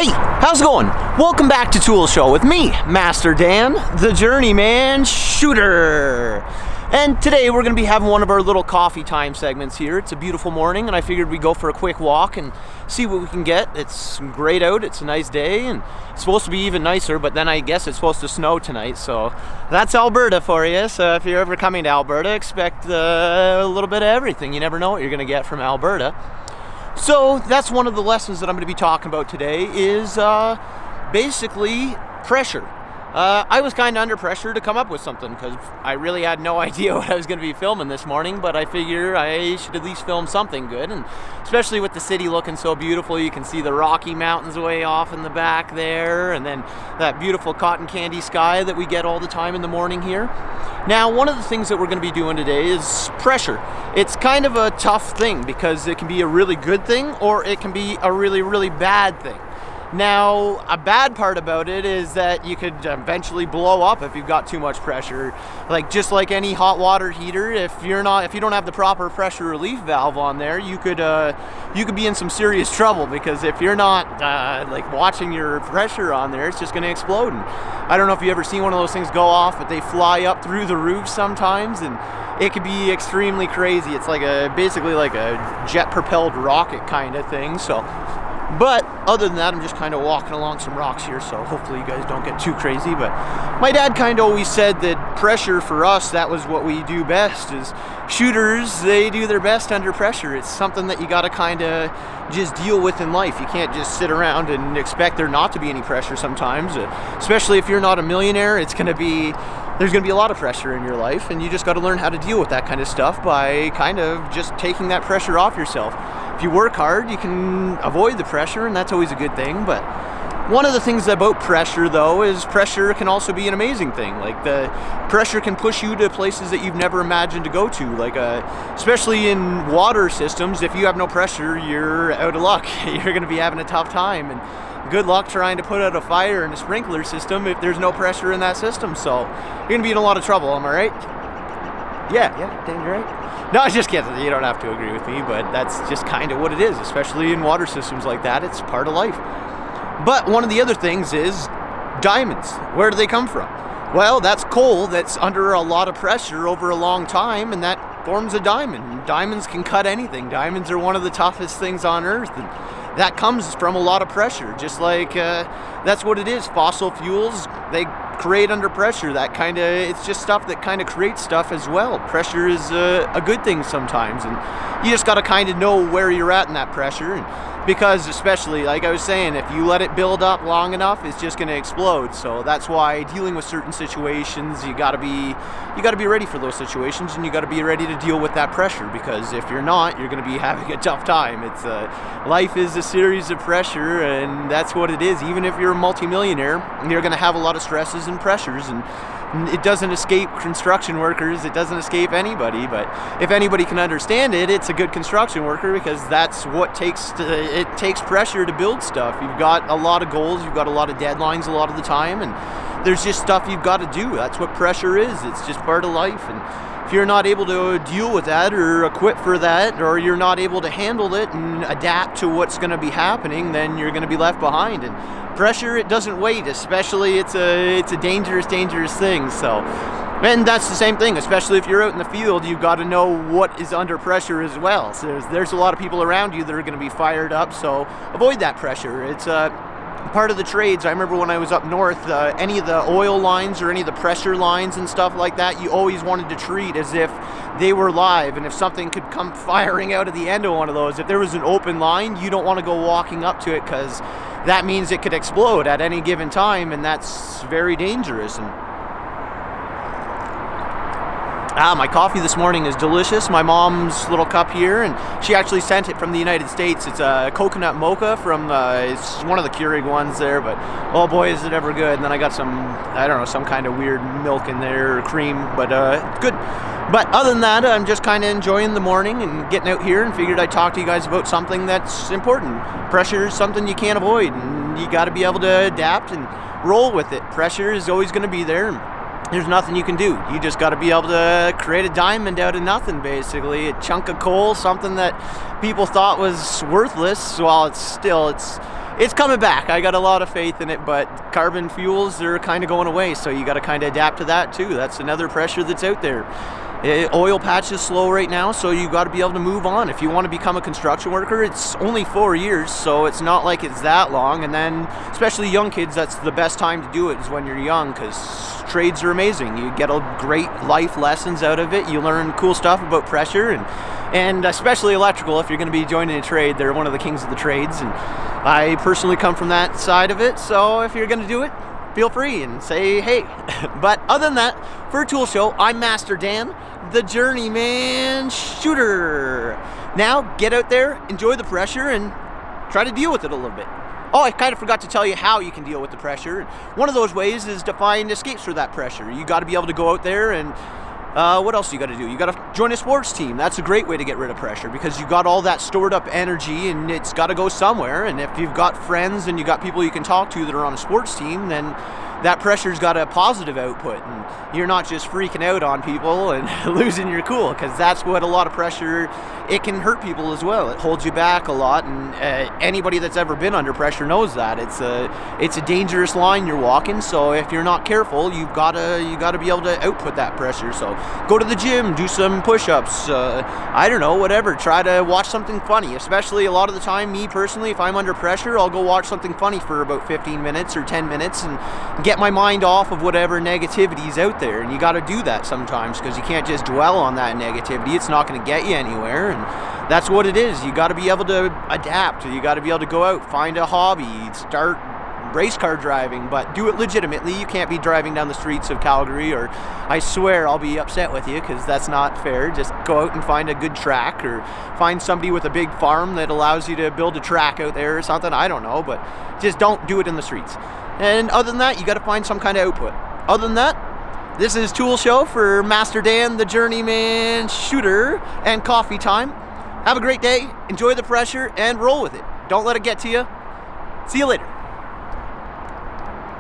Hey, how's it going? Welcome back to Tool Show with me, Master Dan, the Journeyman shooter. And today we're going to be having one of our little coffee time segments here. It's a beautiful morning and I figured we'd go for a quick walk and see what we can get. It's great out, it's a nice day, and it's supposed to be even nicer, but then I guess it's supposed to snow tonight, so that's Alberta for you. So if you're ever coming to Alberta, expect a little bit of everything. You never know what you're going to get from Alberta. So that's one of the lessons that I'm going to be talking about today is basically pressure. I was kind of under pressure to come up with something because I really had no idea what I was going to be filming this morning, but I figure I should at least film something good, and especially with the city looking so beautiful. You can see the Rocky Mountains way off in the back there, and then that beautiful cotton candy sky that we get all the time in the morning here. Now, one of the things that we're going to be doing today is pressure. It's kind of a tough thing because it can be a really good thing or it can be a really, really bad thing. Now, a bad part about it is that you could eventually blow up if you've got too much pressure. Like just like any hot water heater, if you don't have the proper pressure relief valve on there, you could be in some serious trouble, because if you're not like watching your pressure on there, it's just going to explode. And I don't know if you've ever seen one of those things go off, but they fly up through the roof sometimes, and it could be extremely crazy. It's like basically like a jet-propelled rocket kind of thing. But other than that, I'm just kind of walking along some rocks here, so hopefully you guys don't get too crazy. But my dad kind of always said that pressure for us, that was what we do best. Is shooters, they do their best under pressure. It's something that you got to kind of just deal with in life. You can't just sit around and expect there not to be any pressure sometimes. Especially if you're not a millionaire, there's going to be a lot of pressure in your life, and you just got to learn how to deal with that kind of stuff by kind of just taking that pressure off yourself. If you work hard, you can avoid the pressure, and that's always a good thing. But one of the things about pressure, though, is pressure can also be an amazing thing. Like, the pressure can push you to places that you've never imagined to go to. Like, especially in water systems, if you have no pressure, you're out of luck. You're going to be having a tough time, and good luck trying to put out a fire in a sprinkler system if there's no pressure in that system. So you're going to be in a lot of trouble, am I right? Yeah, Dan, you're right. No, I just kidding. You don't have to agree with me, but that's just kind of what it is, especially in water systems like that. It's part of life. But one of the other things is diamonds. Where do they come from? Well, that's coal that's under a lot of pressure over a long time, and that forms a diamond. Diamonds can cut anything. Diamonds are one of the toughest things on Earth, and that comes from a lot of pressure. Just like that's what it is. Fossil fuels, they create under pressure. It's just stuff that kind of creates stuff as well. Pressure is a good thing sometimes, and you just got to kind of know where you're at in that pressure. And because especially, like I was saying, if you let it build up long enough, it's just going to explode. So that's why dealing with certain situations, you got to be ready for those situations, and you got to be ready to deal with that pressure, because if you're not, you're going to be having a tough time. It's life is a series of pressure, and that's what it is. Even if you're a multimillionaire, you're going to have a lot of stresses and pressures, and it doesn't escape construction workers. It doesn't escape anybody. But if anybody can understand it, it's a good construction worker, because that's what it takes pressure to build stuff. You've got a lot of goals, you've got a lot of deadlines a lot of the time, and there's just stuff you've got to do. That's what pressure is. It's just part of life. And if you're not able to deal with that or equip for that, or you're not able to handle it and adapt to what's going to be happening, then you're going to be left behind. And pressure, it doesn't wait. Especially, it's a dangerous thing. So, and that's the same thing. Especially if you're out in the field, you've got to know what is under pressure as well. So there's a lot of people around you that are going to be fired up. So avoid that pressure. It's part of the trades. I remember when I was up north, any of the oil lines or any of the pressure lines and stuff like that, you always wanted to treat as if they were live, and if something could come firing out of the end of one of those, if there was an open line, you don't want to go walking up to it, because that means it could explode at any given time, and that's very dangerous. And my coffee this morning is delicious. My mom's little cup here, and she actually sent it from the United States. It's a coconut mocha from, it's one of the Keurig ones there, but oh boy, is it ever good. And then I got some kind of weird milk in there, or cream, but it's good. But other than that, I'm just kind of enjoying the morning and getting out here, and figured I'd talk to you guys about something that's important. Pressure is something you can't avoid, and you got to be able to adapt and roll with it. Pressure is always going to be there. There's nothing you can do. You just got to be able to create a diamond out of nothing, basically. A chunk of coal, something that people thought was worthless. Well, it's it's coming back. I got a lot of faith in it, but carbon fuels are kind of going away, so you got to kind of adapt to that too. That's another pressure that's out there. Oil patch is slow right now, so you got to be able to move on. If you want to become a construction worker, it's only 4 years, so it's not like it's that long. And then, especially young kids, that's the best time to do it is when you're young, because trades are amazing. You get a great life lessons out of it. You learn cool stuff about pressure, and especially electrical. If you're going to be joining a trade, they're one of the kings of the trades, and I personally come from that side of it. So if you're going to do it, feel free and say hey. But other than that, for a tool show, I'm Master Dan, the Journeyman shooter. Now get out there, enjoy the pressure, and try to deal with it a little bit. Oh, I kind of forgot to tell you how you can deal with the pressure. One of those ways is to find escapes for that pressure. You got to be able to go out there and what else you got to do? You got to join a sports team. That's a great way to get rid of pressure, because you got all that stored up energy and it's got to go somewhere. And if you've got friends and you got people you can talk to that are on a sports team, then that pressure's got a positive output, and you're not just freaking out on people and losing your cool, because that's what a lot of pressure, it can hurt people as well. It holds you back a lot, and anybody that's ever been under pressure knows that it's a dangerous line you're walking. So if you're not careful, you gotta be able to output that pressure. So go to the gym, do some push-ups, I don't know, whatever. Try to watch something funny. Especially a lot of the time, me personally, if I'm under pressure, I'll go watch something funny for about 15 minutes or 10 minutes and get my mind off of whatever negativity is out there. And you got to do that sometimes, because you can't just dwell on that negativity. It's not going to get you anywhere, and that's what it is. You got to be able to adapt. You got to be able to go out, find a hobby, start race car driving, but do it legitimately. You can't be driving down the streets of Calgary, or I swear I'll be upset with you, because that's not fair. Just go out and find a good track, or find somebody with a big farm that allows you to build a track out there or something. I don't know, but just don't do it in the streets. And other than that, you got to find some kind of output. Other than that, this is Tool Show for Master Dan, the Journeyman shooter, and coffee time. Have a great day, enjoy the pressure, and roll with it. Don't let it get to you. See you later.